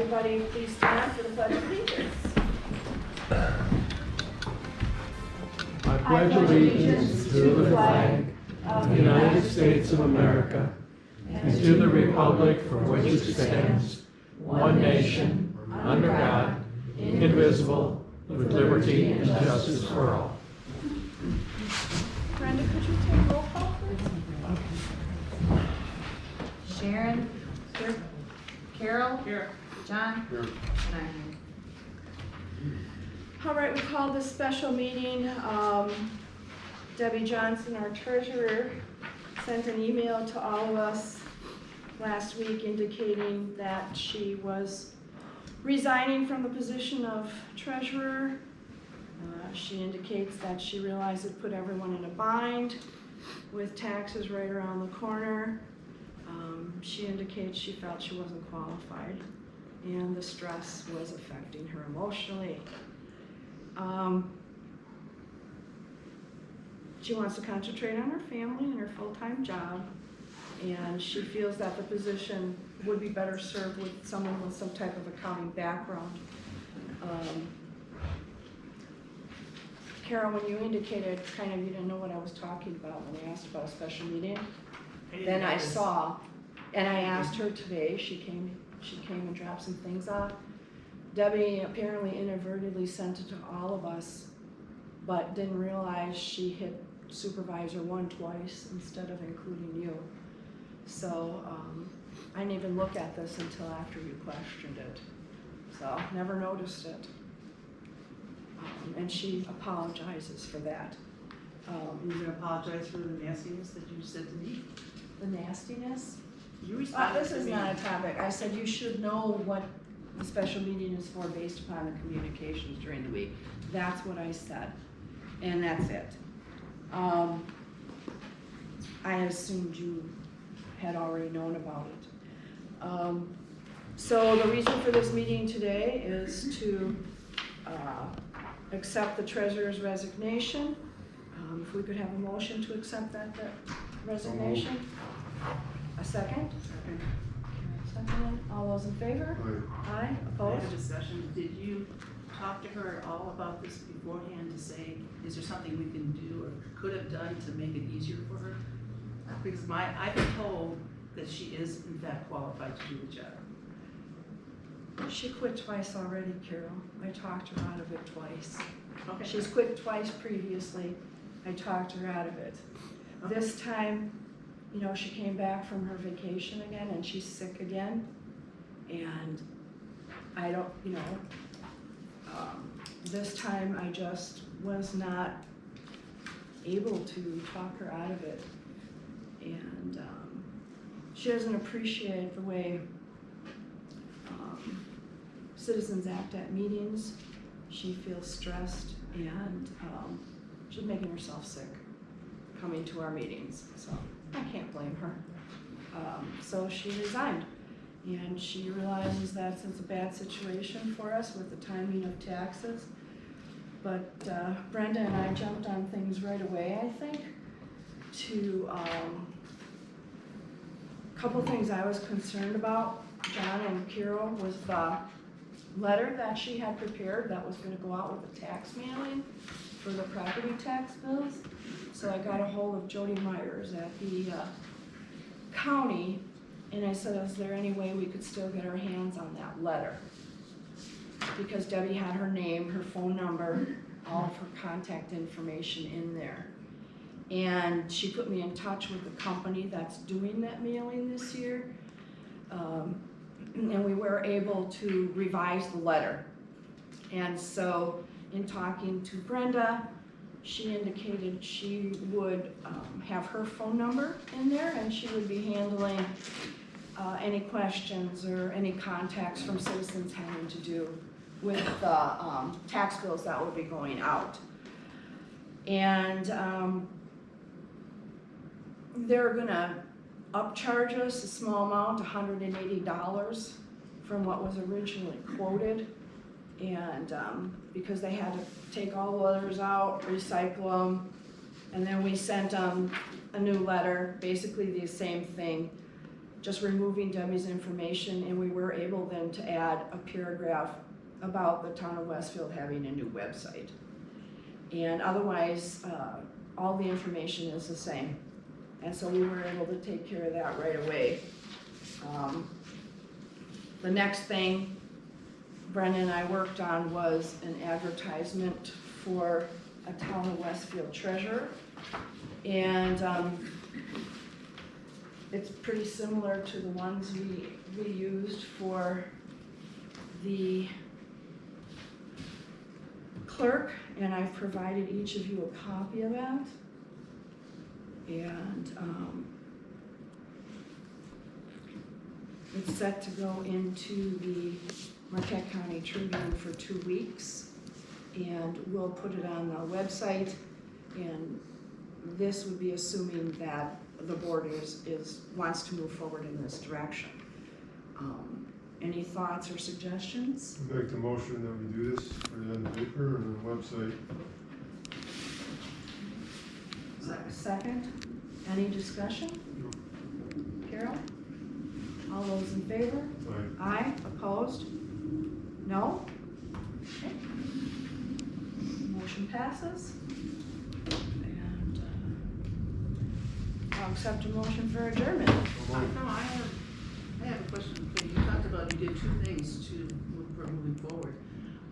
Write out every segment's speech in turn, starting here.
everybody please stand for the Pledge of Allegiance? I pledge allegiance to the flag of the United States of America and to the republic for which it stands, one nation, under God, indivisible, with liberty and justice for all. Brenda, could you take roll call, please? Sharon? Here. Carol? Here. John? Here. And I'm here. All right, we called this special meeting. Debbie Johnson, our treasurer, sent an email to all of us last week indicating that she was resigning from the position of treasurer. She indicates that she realized it put everyone in a bind with taxes right around the corner. She indicates she felt she wasn't qualified and the stress was affecting her emotionally. She wants to concentrate on her family and her full-time job, and she feels that the position would be better served with someone with some type of accounting background. Carol, when you indicated kind of you didn't know what I was talking about when I asked about a special meeting, then I saw, and I asked her today, she came and dropped some things off. Debbie apparently inadvertently sent it to all of us, but didn't realize she hit supervisor 1 twice instead of including you. So I didn't even look at this until after you questioned it. So never noticed it. And she apologizes for that. You can apologize for the nastiness that you said to me. The nastiness? You responded This to is me. not a topic. I said you should know what the special meeting is for based upon the communications during the week. That's what I said, and that's it. I assumed you had already known about it. So the reason for this meeting today is to accept the treasurer's resignation. If we could have a motion to accept that resignation. A second? Second. All those in favor? Aye. I had Opposed? a discussion. Did you talk to her at all about this beforehand to say, is there something we can do or could have done to make it easier for her? Because I've been told that she is in fact qualified to do the job. She quit twice already, Carol. I talked her out of it twice. Okay. She's quit twice previously. I talked her out of it. Okay. This time, you know, she came back from her vacation again and she's sick again. And I don't, you know, this time I just was not able to talk her out of it. And she doesn't appreciate the way citizens act at meetings. She feels stressed and she's making herself sick coming to our meetings. So I can't blame her. So she resigned. And she realizes that it's a bad situation for us with the timing of taxes. But Brenda and I jumped on things right away, I think, to a couple things I was concerned about. John and Carol was the letter that she had prepared that was going to go out with the tax mailing for the property tax bills. So I got a hold of Jody Myers at the county, and I said, is there any way we could still get our hands on that letter? Because Debbie had her name, her phone number, all of her contact information in there. And she put me in touch with the company that's doing that mailing this year. And we were able to revise the letter. And so in talking to Brenda, she indicated she would have her phone number in there and she would be handling any questions or any contacts from citizens having to do with the tax bills that will be going out. And they're gonna upcharge us a small amount, $180 from what was originally quoted. And because they had to take all the letters out, recycle them, and then we sent them a new letter, basically the same thing, just removing Debbie's information, and we were able then to add a paragraph about the town of Westfield having a new website. And otherwise, all the information is the same. And so we were able to take care of that right away. The next thing Brenda and I worked on was an advertisement for a town of Westfield treasurer. And it's pretty similar to the ones we used for the clerk, and I've provided each of you a copy of that. And it's set to go into the Marquette County Tribune for 2 weeks, and we'll put it on our website, and this would be assuming that the board wants to move forward in this direction. Any thoughts or suggestions? I'd make the motion that we do this, put it on the paper and the website. Second, any discussion? Carol? All those in favor? Aye. Aye, opposed? No? Okay. Motion passes. And I'll accept a motion for adjournment. No, I have a question for you. You talked about you did 2 things for moving forward.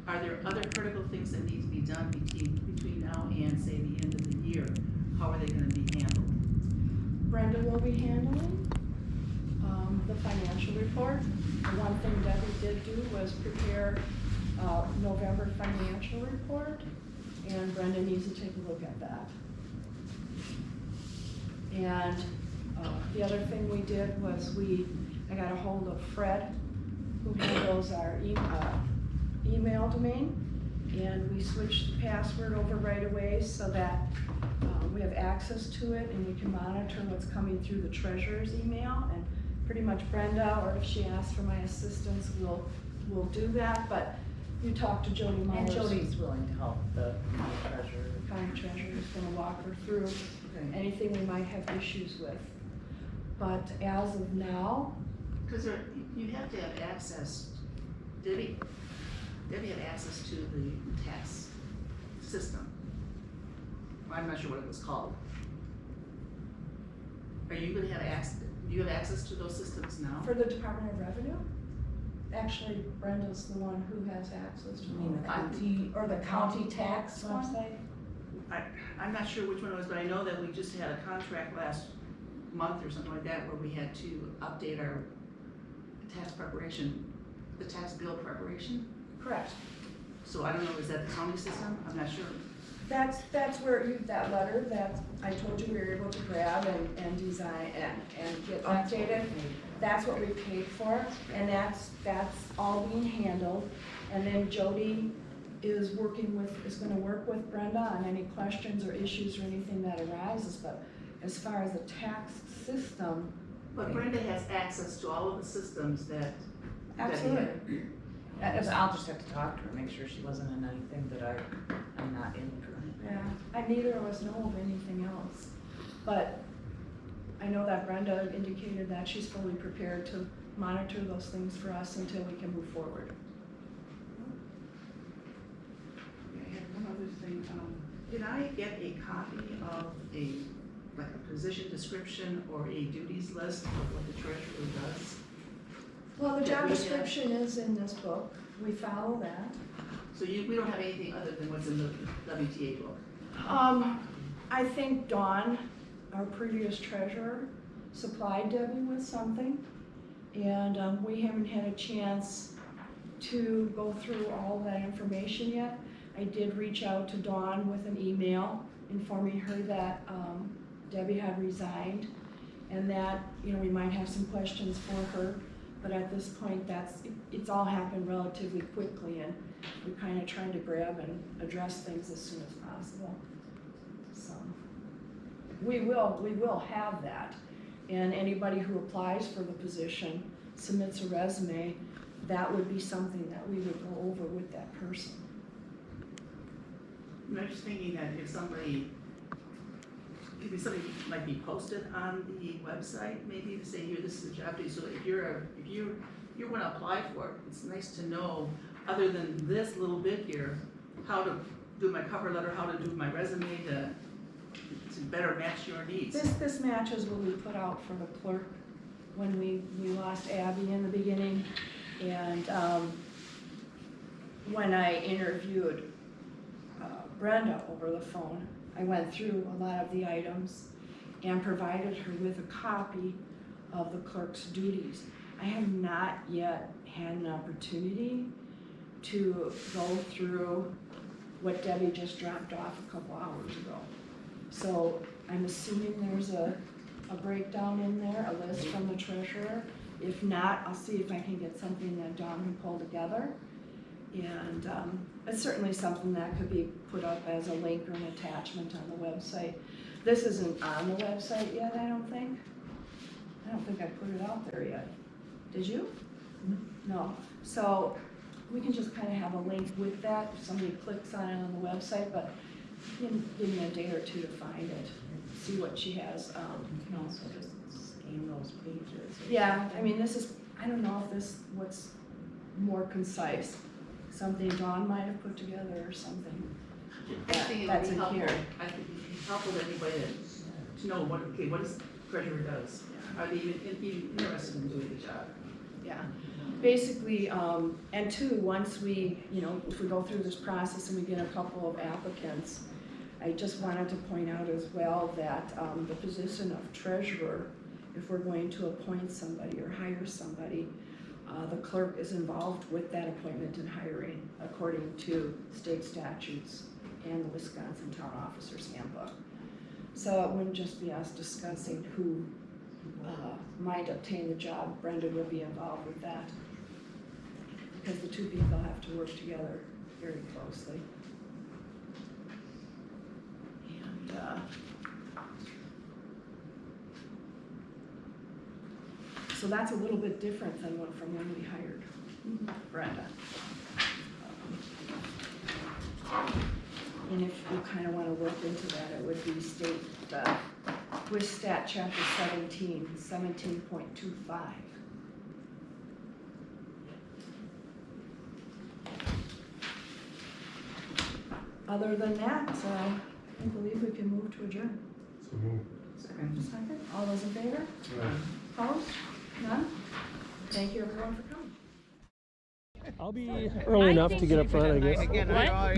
Are there other critical things that need to be done between now and, say, the end of the year? How are they gonna be handled? Brenda will be handling the financial report. The one thing Debbie did do was prepare November financial report, and Brenda needs to take a look at that. And the other thing we did was I got a hold of Fred, who handles our email domain, and we switched the password over right away so that we have access to it and we can monitor what's coming through the treasurer's email. And pretty much Brenda, or if she asks for my assistance, we'll do that. But you talk to Jody Myers. And Jody's willing to help the county treasurer. The county treasurer is gonna walk her through anything we might have issues with. But as of now, Because you have to have access, Debbie had access to the tax system. I'm not sure what it was called. Are you gonna have access, do you have access to those systems now? for the Department of Revenue, actually Brenda's the one who has access to You mean the all that. county, or the county tax one? website. I'm not sure which one it was, but I know that we just had a contract last month or something like that where we had to update our tax preparation, the tax bill preparation. Correct. So I don't know, is that the county system? I'm not sure. That's where that letter that I told you we were able to grab and design and get updated. That's what we paid for, and that's all being handled. And then Jody is gonna work with Brenda on any questions or issues or anything that arises. But as far as the tax system, But Brenda has access to all of the systems that. absolutely. I'll just have to talk to her, make sure she wasn't in anything that I'm not in currently. Yeah, neither of us know of anything else. But I know that Brenda indicated that she's fully prepared to monitor those things for us until we can move forward. I had one other thing, did I get a copy of like a position description or a duties list of what the treasurer does? Well, the Yeah, job we have- description is in this book. We follow that. So we don't have anything other than what's in the WTA book? I think Dawn, our previous treasurer, supplied Debbie with something. And we haven't had a chance to go through all that information yet. I did reach out to Dawn with an email informing her that Debbie had resigned and that, we might have some questions for her. But at this point, it's all happened relatively quickly, and we're kind of trying to grab and address things as soon as possible. So, we will have that. And anybody who applies for the position, submits a resume, that would be something that we would go over with that person. I'm just thinking that if somebody could something might be posted on the website, maybe to say, here, this is a job duty, so if you wanna apply for it, it's nice to know, other than this little bit here, how to do my cover letter, how to do my resume to better match your needs. This matches what we put out for the clerk when we lost Abby in the beginning. And when I interviewed Brenda over the phone, I went through a lot of the items and provided her with a copy of the clerk's duties. I have not yet had an opportunity to go through what Debbie just dropped off a couple hours ago. So I'm assuming there's a breakdown in there, a list from the treasurer. If not, I'll see if I can get something that Dawn can pull together. And it's certainly something that could be put up as a link or an attachment on the website. This isn't on the website yet, I don't think. I don't think I put it out there yet. Did you? No. So we can just kind of have a link with that if somebody clicks on it on the website, but you can give me a day or two to find it, see what she has. You can also just scan those pages. Yeah, I mean, this is, I don't know if this, what's more concise. Something Dawn might have put together or something. I think it would That's be in helpful, here. I think it'd be helpful to anybody to know what is treasurer does. Are they even interested in doing the job? Yeah, basically, and two, once we, if we go through this process and we get a couple of applicants, I just wanted to point out as well that the position of treasurer, if we're going to appoint somebody or hire somebody, the clerk is involved with that appointment and hiring according to state statutes and the Wisconsin Town Officers Handbook. So it wouldn't just be us discussing who might obtain the job. Brenda will be involved with that because the two people have to work together very closely. And so that's a little bit different than from when we hired Brenda. And if you kind of want to look into that, it would be with stat chapter 17.25. Other than that, I believe we can move to adjourn. So move. Second. All those in favor? Opposed? None? Thank you everyone for coming. I'll be early enough to get up front, I guess. What? To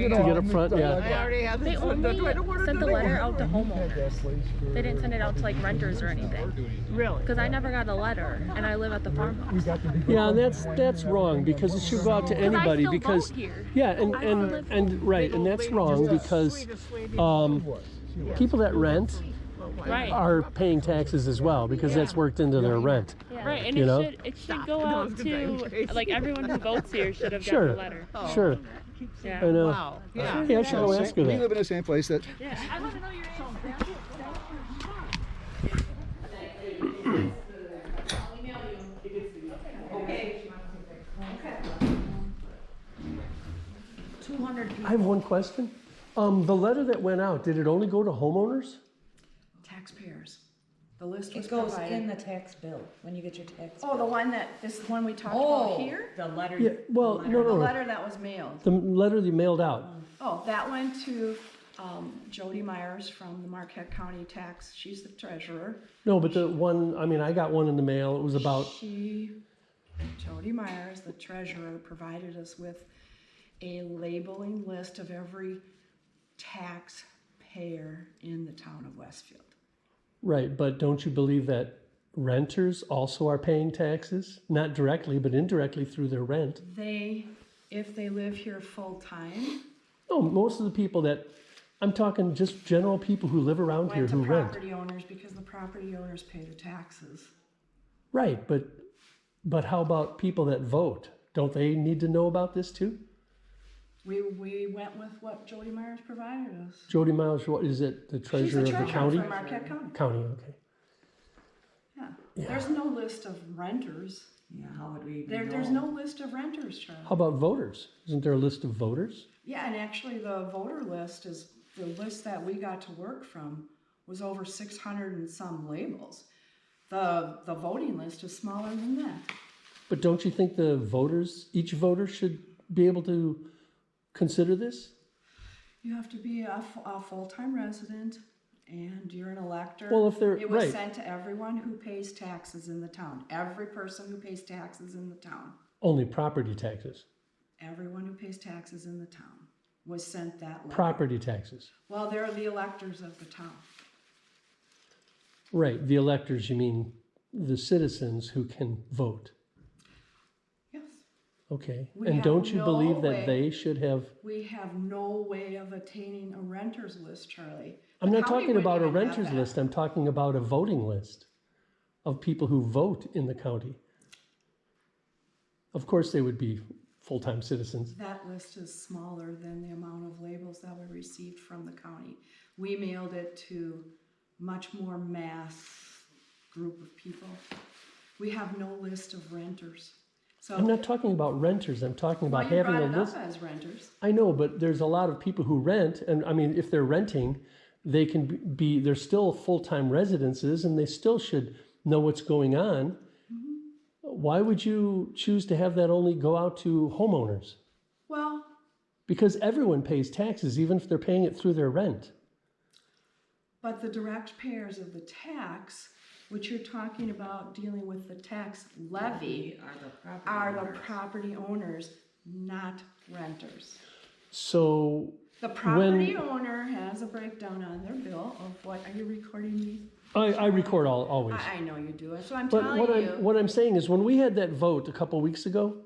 get up front, yeah. I already have They this. only sent the letter out to homeowners. They didn't send it out to like renters or anything. Really? Because I never got a letter, and I live at the farmhouse. Yeah, and that's wrong because it should go out to anybody I still because vote here. yeah, I live and right, and that's wrong because people that rent Right. are paying taxes as well because that's worked into their rent. Right, and You know? it should go out to like everyone who votes here should have Sure. gotten a letter. Sure, Yeah. I know. Wow. Yeah. Yeah, I should go ask her We that. live in the same place that Yeah. I want to know your I have one question. The letter that went out, did it only go to homeowners? Taxpayers. The list was It goes provided. in the tax bill, when you get your tax Oh, the bill. one this one we talked about here? The letter. Yeah, well, the no, The no. letter that was mailed. The letter they mailed out. Oh, that went to Jody Myers from the Marquette County Tax. She's the treasurer. No, but the one, I mean, I got one in the mail. It was about, Jody Myers, the treasurer, provided us with a labeling list of every taxpayer in the town of Westfield. right, but don't you believe that renters also are paying taxes? Not directly, but indirectly through their rent. If they live here full-time, No, most of the people that, I'm talking just general people who live around here went to who rent. property owners because the property owners pay the taxes. Right, but how about people that vote? Don't they need to know about this too? We went with what Jody Myers provided us. Jody Miles, what is it, the She's treasurer the of the treasurer county? for Marquette County. County, okay. Yeah. Yeah. There's no list of renters. Yeah, how would we even There's know? no list of renters, Charlie. How about voters? Isn't there a list of voters? Yeah, and actually the voter list is, the list that we got to work from was over 600 and some labels. The voting list is smaller than that. But don't you think the voters, each voter should be able to consider this? You have to be a full-time resident, and you're an elector. Well, if they're, It was right. sent to everyone who pays taxes in the town. Every person who pays taxes in the town. Only property taxes. Everyone who pays taxes in the town was sent that letter. Property taxes. Well, they're the electors of the town. Right, the electors, you mean the citizens who can vote. Yes. Okay, We and have don't you no believe way- that they should have, We have no way of attaining a renters list, Charlie. I'm The not county talking about a wouldn't even have renters that. list, I'm talking about a voting list of people who vote in the county. Of course, they would be full-time citizens. That list is smaller than the amount of labels that we received from the county. We mailed it to much more mass group of people. We have no list of renters. So, I'm not talking about renters, I'm talking well, about you having brought a it up list. as renters. I know, but there's a lot of people who rent, and I mean, if they're renting, they can be, they're still full-time residences, and they still should know what's going on. Why would you choose to have that only go out to homeowners? Well, Because everyone pays taxes, even if they're paying it through their rent. but the direct payers of the tax, which you're talking about dealing with the tax levy, are the property owners, not renters. So, The property owner has a breakdown on their bill of what, are you recording me? I record always. I know you do it, so I'm But telling you. what I'm saying is, when we had that vote a couple weeks ago,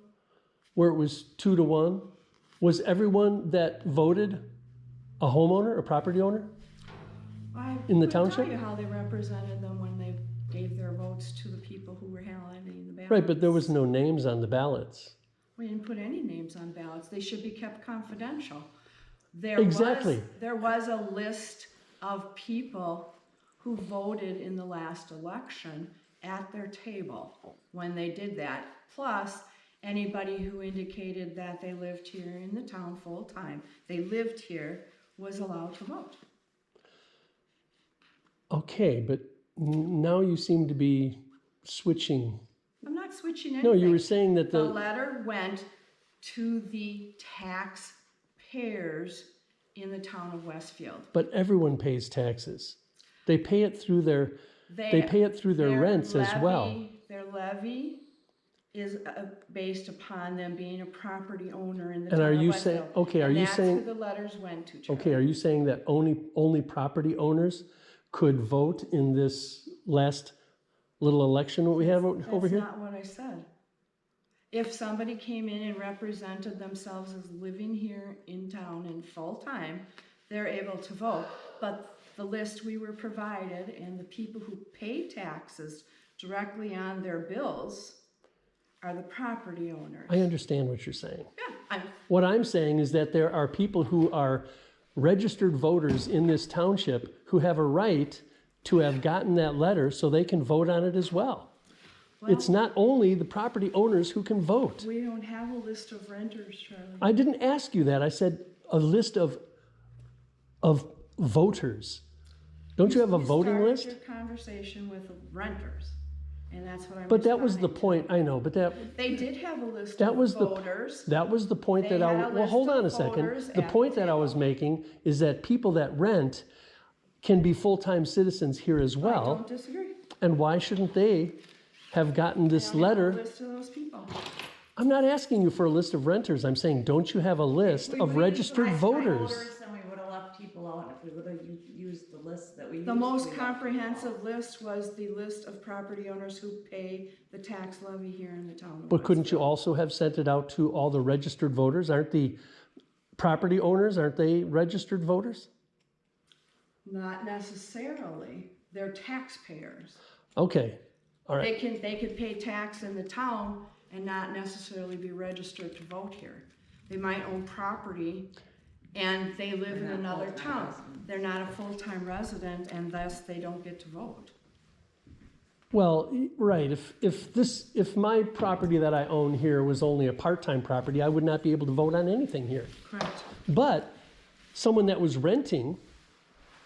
where it was 2-1, was everyone that voted a homeowner, a property owner? I in the couldn't township? tell you how they represented them when they gave their votes to the people who were handling the ballots. Right, but there was no names on the ballots. We didn't put any names on ballots. They should be kept confidential. Exactly. There was a list of people who voted in the last election at their table when they did that. Plus, anybody who indicated that they lived here in the town full-time, they lived here, was allowed to vote. Okay, but now you seem to be switching. I'm not switching anything. No, you were saying that The the, letter went to the taxpayers in the town of Westfield. but everyone pays taxes. They pay it through their, they pay it through their rents as well. Their levy is based upon them being a property owner in the And town are of you Westfield. saying, okay, are you And saying, that's who the letters went to, Charlie. okay, are you saying that only property owners could vote in this last little election that we have over here? That's not what I said. If somebody came in and represented themselves as living here in town and full-time, they're able to vote. But the list we were provided and the people who pay taxes directly on their bills are the property owners. I understand what you're saying. Yeah, What I'm saying is that there are people who are registered voters in this township who have a right to have gotten that letter so they can vote on it as well. It's not only the property owners who can vote. we don't have a list of renters, Charlie. I didn't ask you that. I said a list of voters. Don't you have a voting list? You started your conversation with renters, and that's what I'm But that was the responding to. point, I know, but that They did have a list that of was the voters. that was the point They that I had a well list hold on of a second. voters The at point the that I was table. making is that people that rent can be full-time citizens here as I well. don't disagree. And why shouldn't they have gotten this I don't have a letter? list of those people. I'm not asking you for a list of renters. I'm saying, don't you have a list of registered voters? Then we would have left people out if we would have used the list that we used. The most we left people out. comprehensive list was the list of property owners who pay the tax levy here in the town of But couldn't you Westfield. also have sent it out to all the registered voters? Aren't the property owners, aren't they registered voters? Not necessarily. They're taxpayers. Okay, all right. They could pay tax in the town and not necessarily be registered to vote here. They might own property and they live in They're not another full-time town. residents. They're not a full-time resident and thus they don't get to vote. Well, right, if my property that I own here was only a part-time property, I would not be able to vote on anything here. Correct. But someone that was renting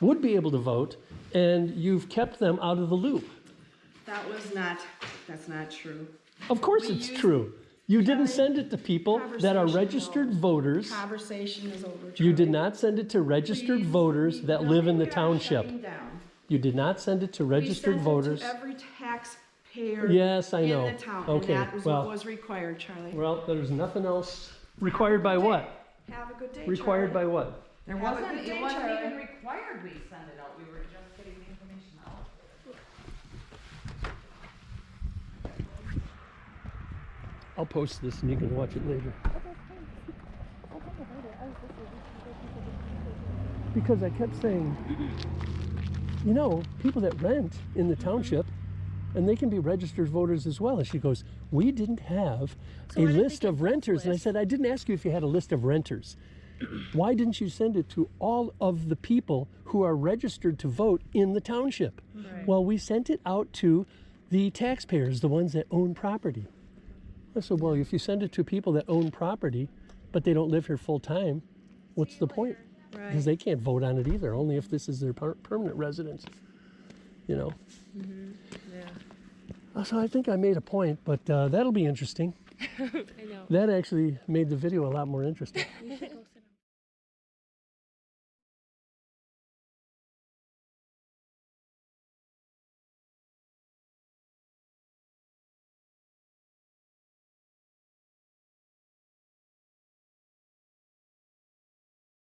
would be able to vote, and you've kept them out of the loop. That's not true. Of course We it's used- true. You didn't Kelly, send it to people that are conversation is registered over. voters. Conversation is over, You did Charlie. not send it to registered Please, voters that live in the we are township. shutting down. You did not send it to registered voters. We sent it to every taxpayer Yes, I know. in the town, Okay, and that was well- what was required, Charlie. Well, there's nothing else required by what? Have a good day, Required by Charlie. what? There Have a wasn't, good day, it wasn't Charlie. even required we send it out, we were just getting the information out. I'll post this and you can watch it later. Because I kept saying, you know, people that rent in the township, and they can be registered voters as well. And she goes, we didn't have So a why did they list get of this renters. And I list? said, I didn't ask you if you had a list of renters. Why didn't you send it to all of the people who are registered to vote in the township? Right. Well, we sent it out to the taxpayers, the ones that own property. I said, well, if you send it to people that own property, but they don't live here full time, what's the point? Because they can't vote on it either, only if this is their permanent residence, you know? Yeah. So I think I made a point, but that'll be interesting. I know. That actually made the video a lot more interesting. You should go